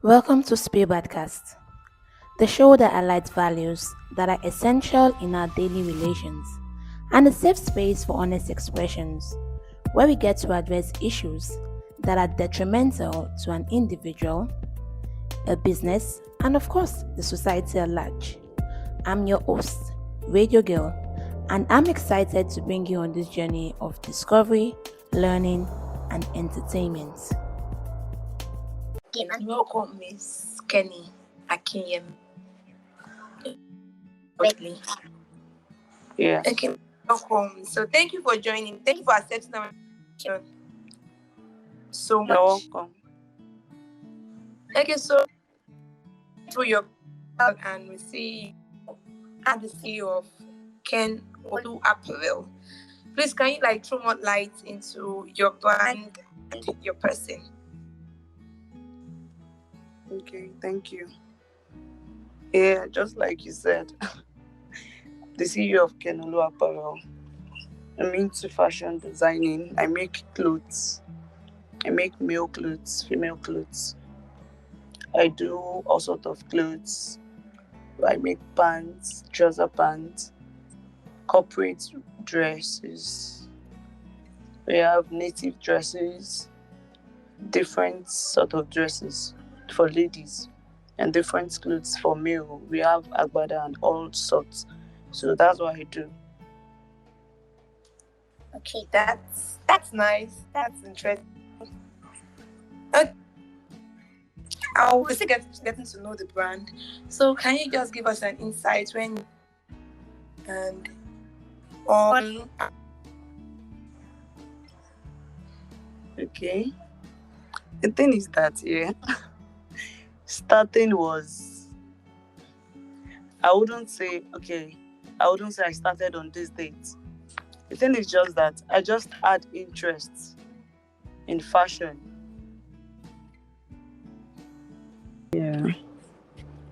Welcome to Spill Podcast, the show that highlights values that are essential in our daily relations and a safe space for honest expressions, where we get to address issues that are detrimental to an individual, a business, and of course, the society at large. I'm your host, Radio Girl, and I'm excited to bring you on this journey of discovery, learning, and entertainment. And welcome, Miss Kenny Akinyemi. Waitley. Yes. Okay, welcome. So thank you for joining. Thank you for accepting our invitation so much. You're welcome. Okay, so for your call and we see at the CEO of Ken Olu Apparel. Please, can you throw more light into your brand and your person? Okay, thank you. Yeah, just like you said, the CEO of Kenolu Apparel. I'm into fashion designing. I make clothes. I make male clothes, female clothes. I do all sorts of clothes. I make pants, trouser pants, corporate dresses. We have native dresses, different sort of dresses for ladies, and different clothes for male. We have agbada and all sorts. So that's what I do. Okay, that's nice. That's interesting. Okay. I will still getting to know the brand. So can you just give us an insight when and on Okay. The thing is that starting was I wouldn't say I started on this date. The thing is just that I just had interest in fashion. Yeah.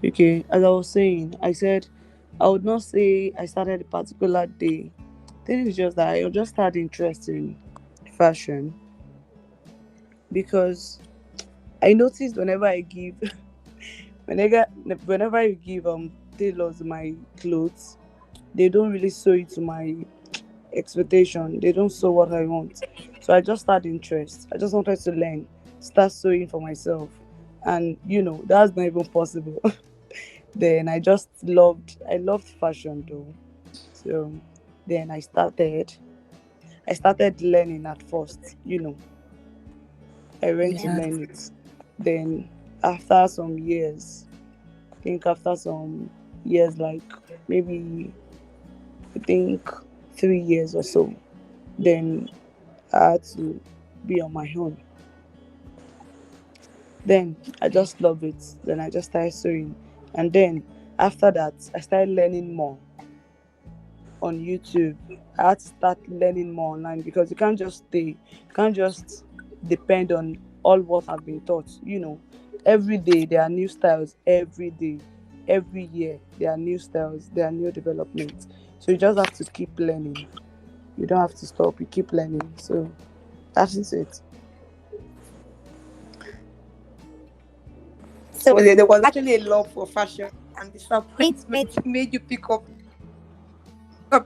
Okay. As I was saying, I said I would not say I started a particular day. The thing is just that I just had interest in fashion because I noticed whenever you give tailors my clothes, they don't really sew it to my expectation. They don't sew what I want. So I just had interest. I just wanted to learn, start sewing for myself. And that's not even possible. Then I loved fashion though. So then I started learning at first. I went to learn it. Then after some years, I think after some years, like maybe I think 3 years or so, then I had to be on my own. Then I just love it. Then I just started sewing. And then after that, I started learning more on YouTube. I had to start learning more online because you can't just depend on all what I've been taught. Every day there are new styles, every day, every year there are new styles, there are new developments. So you just have to keep learning. You don't have to stop, you keep learning. So that is it. so there was actually a love for fashion and disappointment made you pick up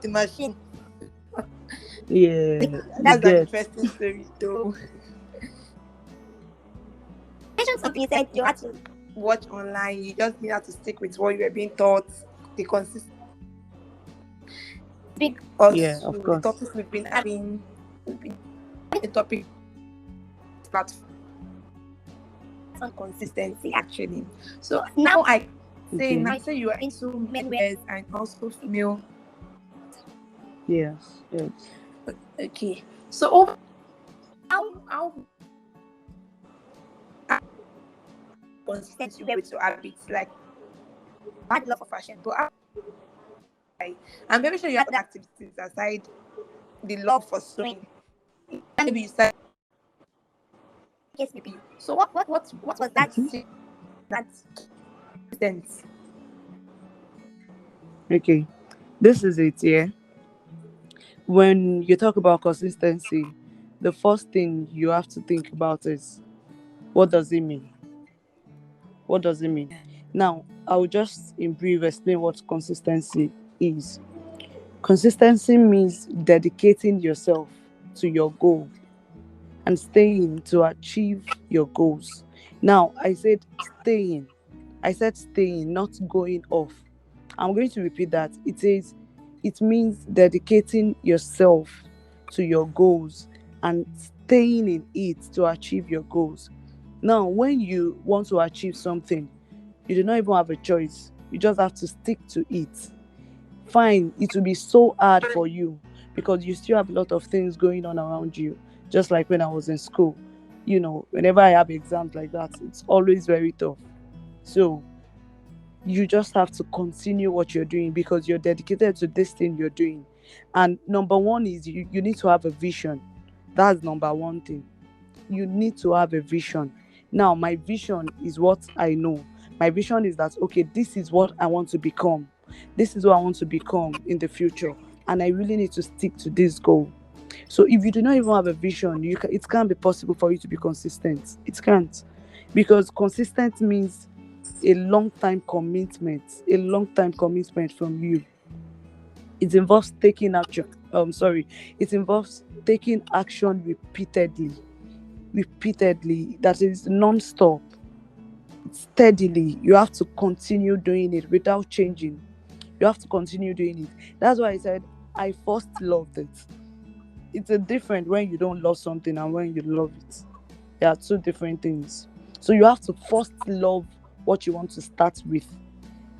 the machine. Yeah, you That's an get. interesting story though. Something you said you had to watch online, you just need to stick with what you were being taught, the consistent big Yeah, of also the course. topics we've been the topic platform on consistency actually. So now I say you are into men's and also female. Yes, yes. Okay. So how consistent you get with your habits, like bad love for fashion, but I'm very sure you have other activities aside the love for sewing. Maybe you said yes, maybe. So what was that that sense? Okay, this is it. Yeah, when you talk about consistency, the first thing you have to think about is what does it mean? What does it mean? Now, I will just in brief explain what consistency is. Consistency means dedicating yourself to your goal and staying to achieve your goals. Now, I said staying. I said staying, not going off. I'm going to repeat that. It means dedicating yourself to your goals and staying in it to achieve your goals. Now, when you want to achieve something, you do not even have a choice. You just have to stick to it. Fine, it will be so hard for you because you still have a lot of things going on around you. Just like when I was in school, whenever I have exams like that, it's always very tough. So you just have to continue what you're doing because you're dedicated to this thing you're doing. And number one is you need to have a vision. That's number one thing. You need to have a vision. Now, my vision is what I know. My vision is that, okay, this is what I want to become. This is what I want to become in the future. And I really need to stick to this goal. So if you do not even have a vision, it can't be possible for you to be consistent. It can't. Because consistent means a long time commitment, from you. It involves taking action. It involves taking action repeatedly, that is non-stop, steadily. You have to continue doing it without changing. You have to continue doing it. That's why I said I first loved it. It's a different when you don't love something and when you love it. They are two different things. So you have to first love what you want to start with.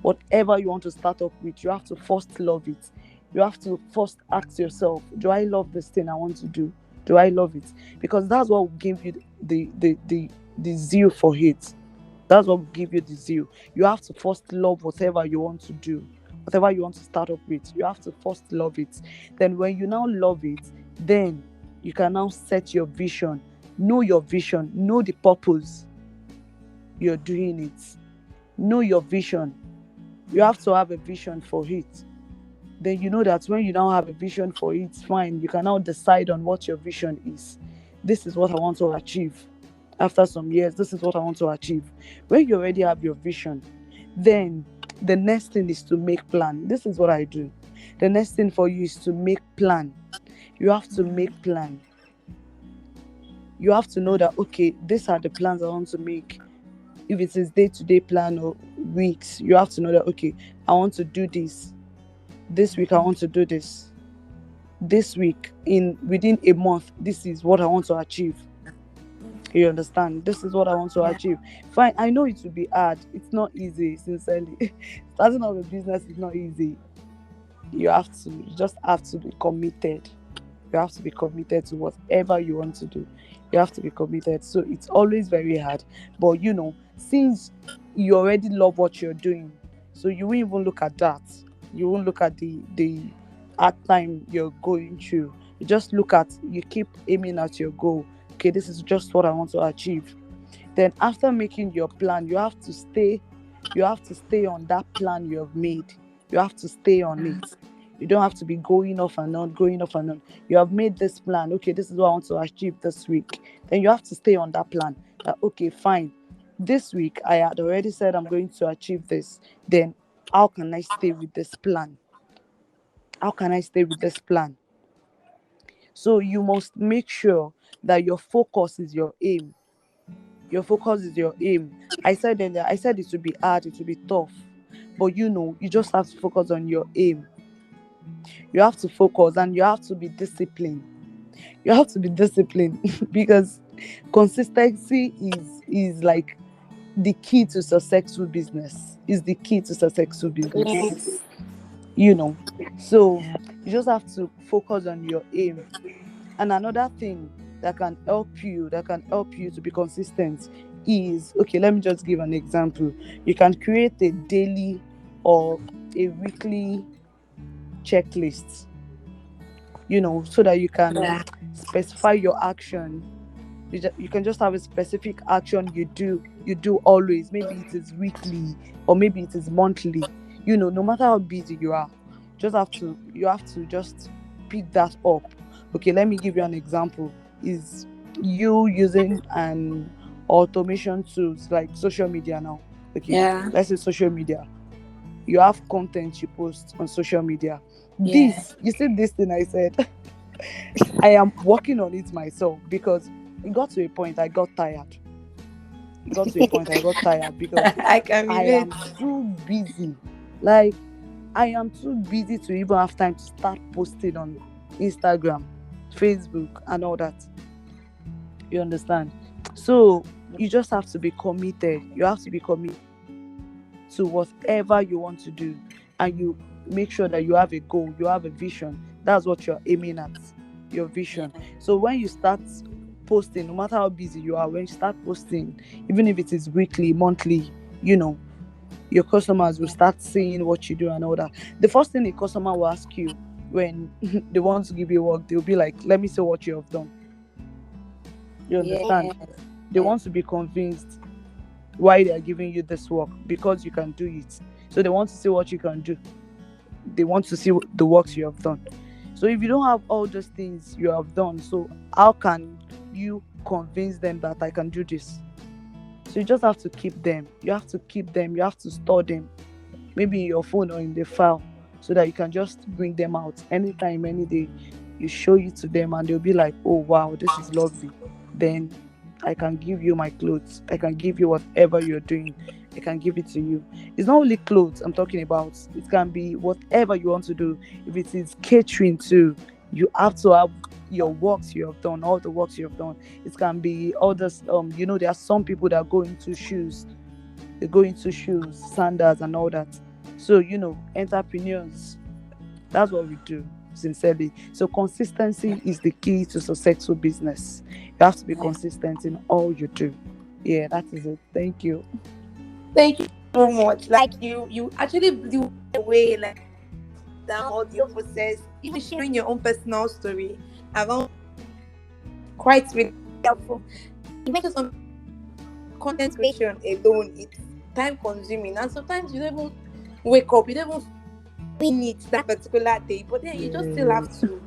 Whatever you want to start up with, you have to first love it. You have to first ask yourself, do I love this thing I want to do? Do I love it? Because that's what will give you the zeal for it. That's what will give you the zeal. You have to first love whatever you want to do, whatever you want to start up with. You have to first love it. Then when you now love it, then you can now set your vision. Know your vision. Know the purpose you're doing it. Know your vision. You have to have a vision for it. Then you know that when you now have a vision for it, fine, you can now decide on what your vision is. This is what I want to achieve. After some years, this is what I want to achieve. When you already have your vision, then the next thing is to make plan. This is what I do. The next thing for you is to make plan. You have to make plan. You have to know that, okay, these are the plans I want to make. If it is day-to-day plan or weeks, you have to know that, okay, I want to do this. This week I want to do this. This week, within a month, this is what I want to achieve. You understand? This is what I want to achieve. Fine, I know it will be hard. It's not easy, sincerely. Starting up a business is not easy. You just have to be committed. You have to be committed to whatever you want to do. You have to be committed. So it's always very hard. But since you already love what you're doing, so you won't even look at that. You won't look at the hard time you're going through. You keep aiming at your goal. Okay, this is just what I want to achieve. Then after making your plan, you have to stay on that plan you have made. You have to stay on it. You don't have to be going off and on. You have made this plan. Okay, this is what I want to achieve this week. Then you have to stay on that plan. Okay, fine. This week, I had already said I'm going to achieve this. Then how can I stay with this plan? How can I stay with this plan? So you must make sure that your focus is your aim. Your focus is your aim. I said it will be hard, it will be tough. But you just have to focus on your aim. You have to focus and you have to be disciplined. You have to be disciplined because consistency is like the key to successful business. Is the key to successful business. So you just have to focus on your aim. And another thing that can help you to be consistent is, okay, let me just give an example. You can create a daily or a weekly checklist, so that you can specify your action. You can just have a specific action you do always. Maybe it is weekly or maybe it is monthly. No matter how busy you are, you have to just pick that up. Okay, let me give you an example. Is you using an automation tools like social media now? Okay, Yeah. let's say social media. You have content you post on social media. Yeah. This, you see, this thing I said, I am working on it myself because it got to a point I got tired. It got to a point I got tired because I can I relate. am too busy. Like, I am too busy to even have time to start posting on Instagram, Facebook, and all that. You understand? So you just have to be committed. You have to be committed to whatever you want to do, and you make sure that you have a goal, you have a vision. That's what you're aiming at, your vision. So when you start posting, no matter how busy you are, when you start posting, even if it is weekly, monthly, you know, your customers will start seeing what you do and all that. The first thing a customer will ask you when they want to give you work, they'll be like, let me see what you have done. You Yeah. understand? They want to be convinced why they are giving you this work, because you can do it. So they want to see what you can do. They want to see the works you have done. So if you don't have all those things you have done, so how can you convince them that I can do this? So you just have to keep them. You have to keep them. You have to store them, maybe in your phone or in the file, so that you can just bring them out anytime, any day. You show it to them and they'll be like, oh wow, this is lovely. Then I can give you my clothes. I can give you whatever you're doing. I can give it to you. It's not only clothes I'm talking about. It can be whatever you want to do. If it is catering too, you have to have your works you have done, all the works you have done. It can be others. There are some people that go into shoes. They go into shoes, sandals, and all that. So, entrepreneurs, that's what we do, sincerely. So consistency is the key to successful business. You have to be consistent in all you do. Yeah, that is it. Thank you. Thank you so much. Like you actually blew away like down all the process, even sharing your own personal story around quite really helpful. You make some content creation alone, it's time consuming, and sometimes you don't even wake up, you don't even need that particular day, but then you just still have Yes. to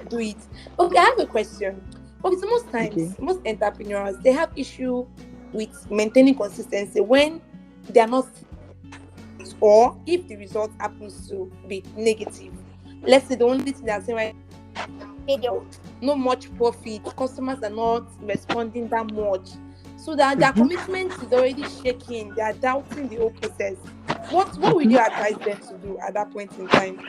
do it. Okay, I have a question. Okay, so most Okay. times, most entrepreneurs they have issue with maintaining consistency when they are not, or if the result happens to be negative. Let's say the only thing they're saying right, failure, no much profit, customers are not responding that much, so that their Mm-hmm. commitment is already shaking. They are doubting the whole process. What would you advise them to do at that point in time?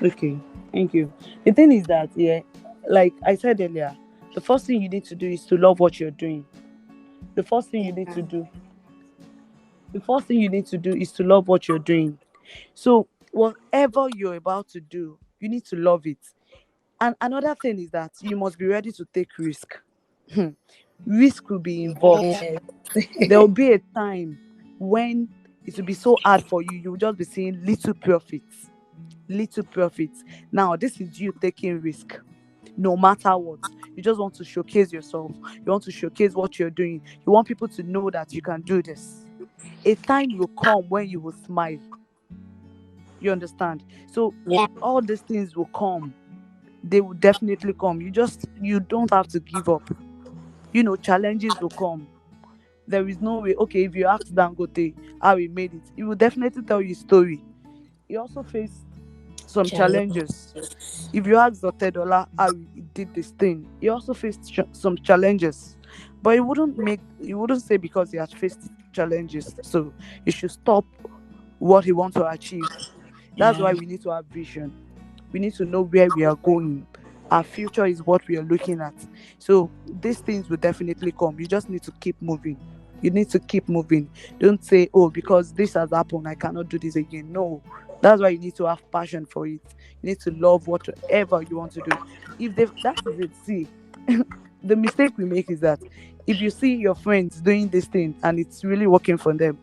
Okay. Thank you. The thing is that, yeah, like I said earlier, the first thing you need to do is to love what you're doing. The first thing you need Yeah. to do, the first thing you need to do is to love what you're doing. So whatever you're about to do, you need to love it. And another thing is that you must be ready to take risk. Risk will be involved. Yes. There will be a time when it will be so hard for you. You will just be seeing little profits. Little profits. Now, this is you taking risk. No matter what, you just want to showcase yourself. You want to showcase what you're doing. You want people to know that you can do this. A time will come when you will smile. You understand? So Yeah. all these things will come. They will definitely come. You don't have to give up. Challenges will come. There is no way. Okay, if you ask Dangote how he made it, he will definitely tell you a story. He also faced some Challenge. challenges. If you ask Dola how he did this thing, he also faced some challenges. But he wouldn't say because he has faced challenges, so he should stop what he wants to achieve. That's Yeah. why we need to have vision. We need to know where we are going. Our future is what we are looking at. So these things will definitely come. You just need to keep moving. You need to keep moving. Don't say, oh, because this has happened, I cannot do this again. No. That's why you need to have passion for it. You need to love whatever you want to do. That is it. See, the mistake we make is that if you see your friends doing this thing and it's really working for them,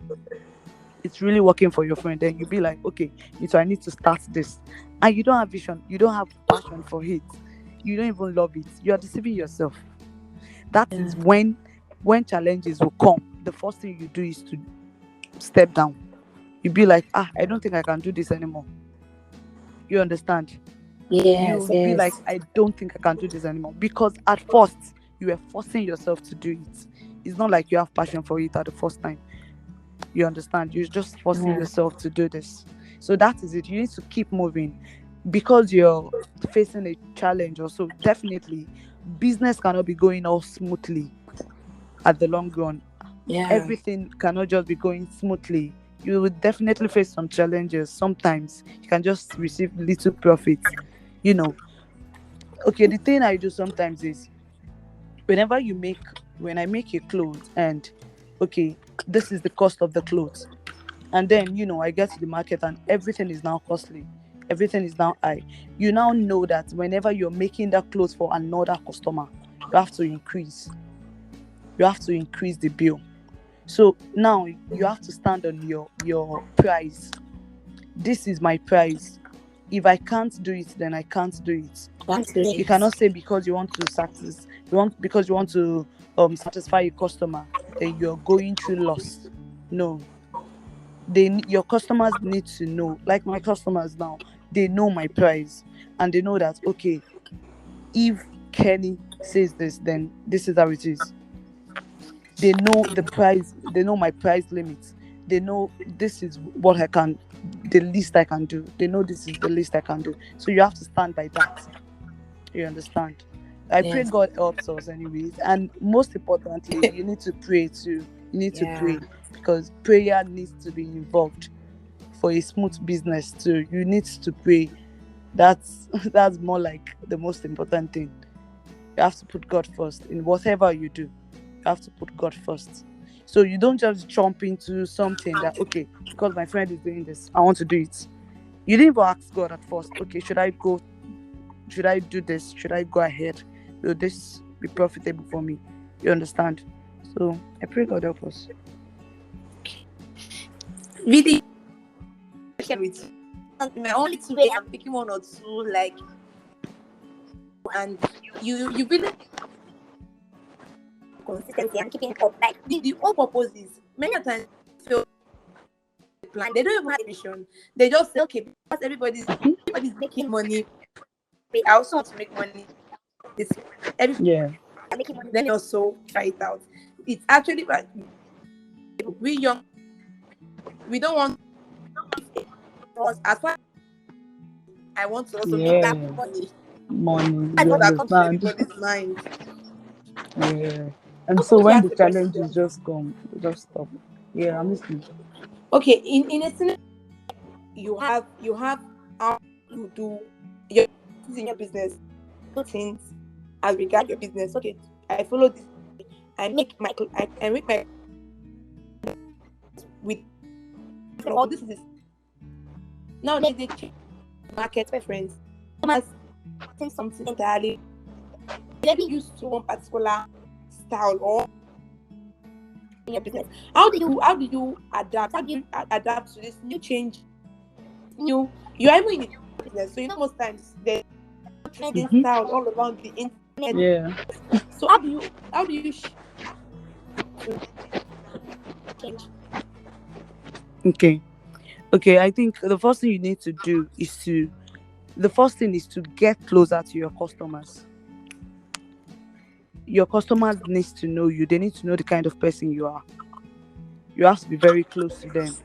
it's really working for your friend, then you'll be like, okay, so I need to start this. And you don't have vision, you don't have passion for it, you don't even love it, you are deceiving yourself. That is when challenges will come, the first thing you do is to step down. You'll be like, I don't think I can do this anymore. You understand? Yes. You'll be like, Yes. I don't think I can do this anymore, because at first you were forcing yourself to do it. It's not like you have passion for it at the first time. You understand? You're just forcing Yeah. yourself to do this. So that is it. You need to keep moving because you're facing a challenge. Also, definitely, business cannot be going all smoothly at the long run. Yeah. Everything cannot just be going smoothly. You will definitely face some challenges. Sometimes you can just receive little profits. You know, okay, the thing I do sometimes is whenever you make when I make a clothes and okay, this is the cost of the clothes. And then, I get to the market and everything is now costly. Everything is now high. You now know that whenever you're making that clothes for another customer, you have to increase. You have to increase the bill. So now you have to stand on your price. This is my price. If I can't do it, then I can't do it. That's You it. cannot say because you want to satisfy a customer, then you're going through loss. No, your customers need to know. Like my customers now, they know my price, and they know that okay, if Kenny says this, then this is how it is. They know the price. They know my price limits. They know this is what I can, the least I can do. They know this is the least I can do. So you have to stand by that. You understand? I pray Yes. God helps us anyways. And most importantly, you need to pray too. You need to Yeah. pray because prayer needs to be involved for a smooth business too. You need to pray. That's that's more like the most important thing. You have to put God first in whatever you do. You have to put God first. So you don't just jump into something that okay, because my friend is doing this, I want to do it. You didn't even ask God at first. Okay, should I do this? Should I go ahead? Will this be profitable for me? You understand? So I pray God help us. Really, with my only two way I'm picking one or two, like, and you really consistency and keeping up. Like the whole purpose is many times feel plan. They don't even have a vision. They just say okay because everybody's making money. I also want to make money. This everybody Yeah. making money. Then also try it out. It's actually like we young. We don't want us as far as I want to also make that Yeah. money. Money, That's you what that comes to understand? everybody's mind. Yeah. And Also so want to when ask the a question. challenges just come, you just stop. Yeah, I'm listening. Okay, in a scenario you have how you do your in your business, do things as regard your business. Okay, I follow this. I make my with all this is nowadays they change market preference. Customers think something entirely. Maybe used to one particular style or in your business. How do you adapt? How do you adapt to this new change? You're even in the business, so most times there's trending Mm-hmm. style all around the internet. Yeah. So how do you to change? Okay. Okay. I think the first thing you need to do is to get closer to your customers. Your customers needs to know you. They need to know the kind of person you are. You have to be very close to them.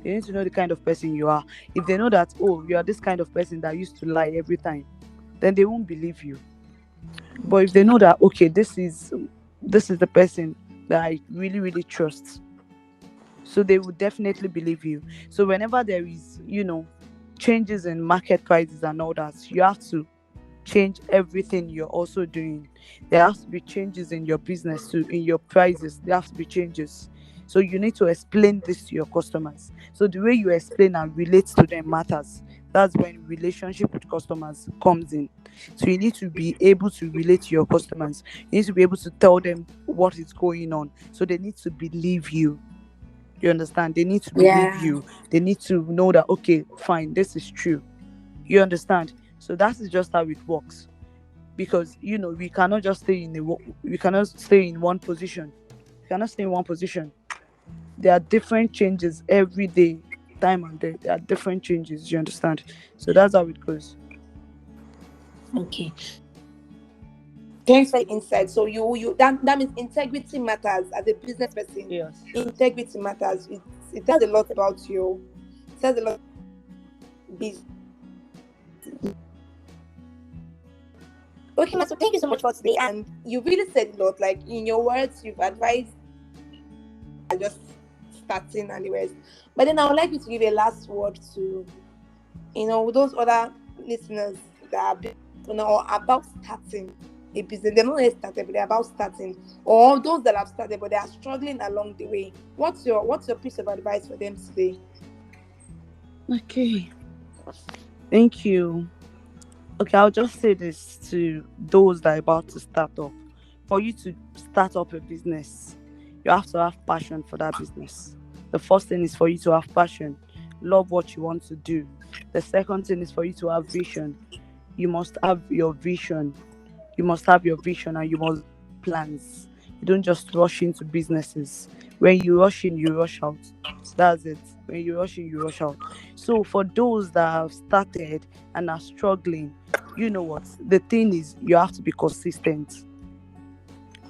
They need to know the kind of person you are. If they know that, oh, you are this kind of person that used to lie every time, then they won't believe you. But if they know that, okay, this is the person that I really, really trust, so they would definitely believe you. So whenever there is, changes in market prices and all that, you have to change everything you're also doing. There has to be changes in your business too, in your prices. There have to be changes. So you need to explain this to your customers. So the way you explain and relate to them matters. That's when relationship with customers comes in. So you need to be able to relate to your customers. You need to be able to tell them what is going on. So they need to believe you. You understand? They need to believe Yeah. you. They need to know that okay, fine, this is true. You understand? So that is just how it works. Because we cannot just stay we cannot stay in one position. We cannot stay in one position. There are different changes every day, time and day. There are different changes. You understand? So that's how it goes. Okay. Thanks for the insight. So that means integrity matters as a business person. Yes. Integrity matters. It tells a lot about you. It tells a lot of business. Okay, so thank you so much for today. And you really said a lot. Like in your words, you've advised just starting and the rest. But then I would like you to give a last word to those other listeners that are about starting a business. They're not yet started, but they're about starting, or those that have started but they are struggling along the way. What's your piece of advice for them today? Okay. Thank you. Okay, I'll just say this to those that are about to start up. For you to start up a business, you have to have passion for that business. The first thing is for you to have passion, love what you want to do. The second thing is for you to have vision. You must have your vision. You must have your vision and you must have plans. You don't just rush into businesses. When you rush in, you rush out. That's it. When you rush in, you rush out. So for those that have started and are struggling, you know what? The thing is, you have to be consistent.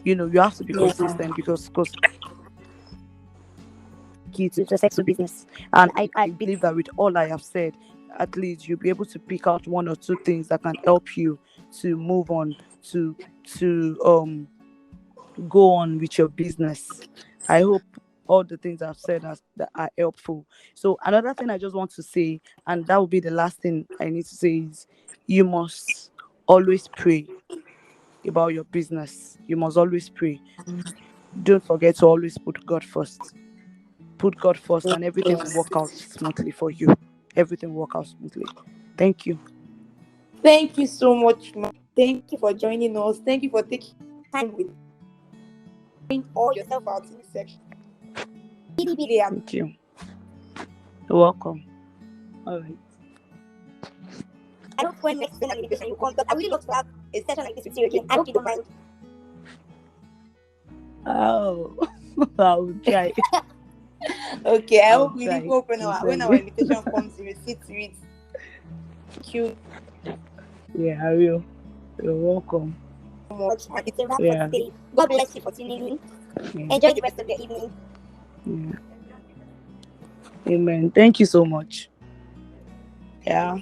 You have to be consistent because key to successful business. And I believe that with all I have said, at least you'll be able to pick out one or two things that can help you to move on, to go on with your business. I hope all the things I've said that are helpful. So another thing I just want to say, and that will be the last thing I need to say, is you must always pray about your business. You must always pray. Don't forget to always put God first. Put God first, and everything will work out smoothly for you. Everything will work out smoothly. Thank you. Thank you so much, ma. Thank you for joining us. Thank you for taking time with all yourself out in this section. Thank you. You're welcome. All right. I hope when next time education you come, but I would really love to have a session like this with you again. I hope you don't mind. Oh, I'll try. Okay, I I'll hope we try. really hope when our invitation comes, you will see to it. Thank you Yeah, I will. You're welcome. so much. And it's a wrap Yeah. for today. God bless you for tuning in. Yeah. Enjoy the rest of your evening. Yeah. Amen. Thank you so much. Yeah.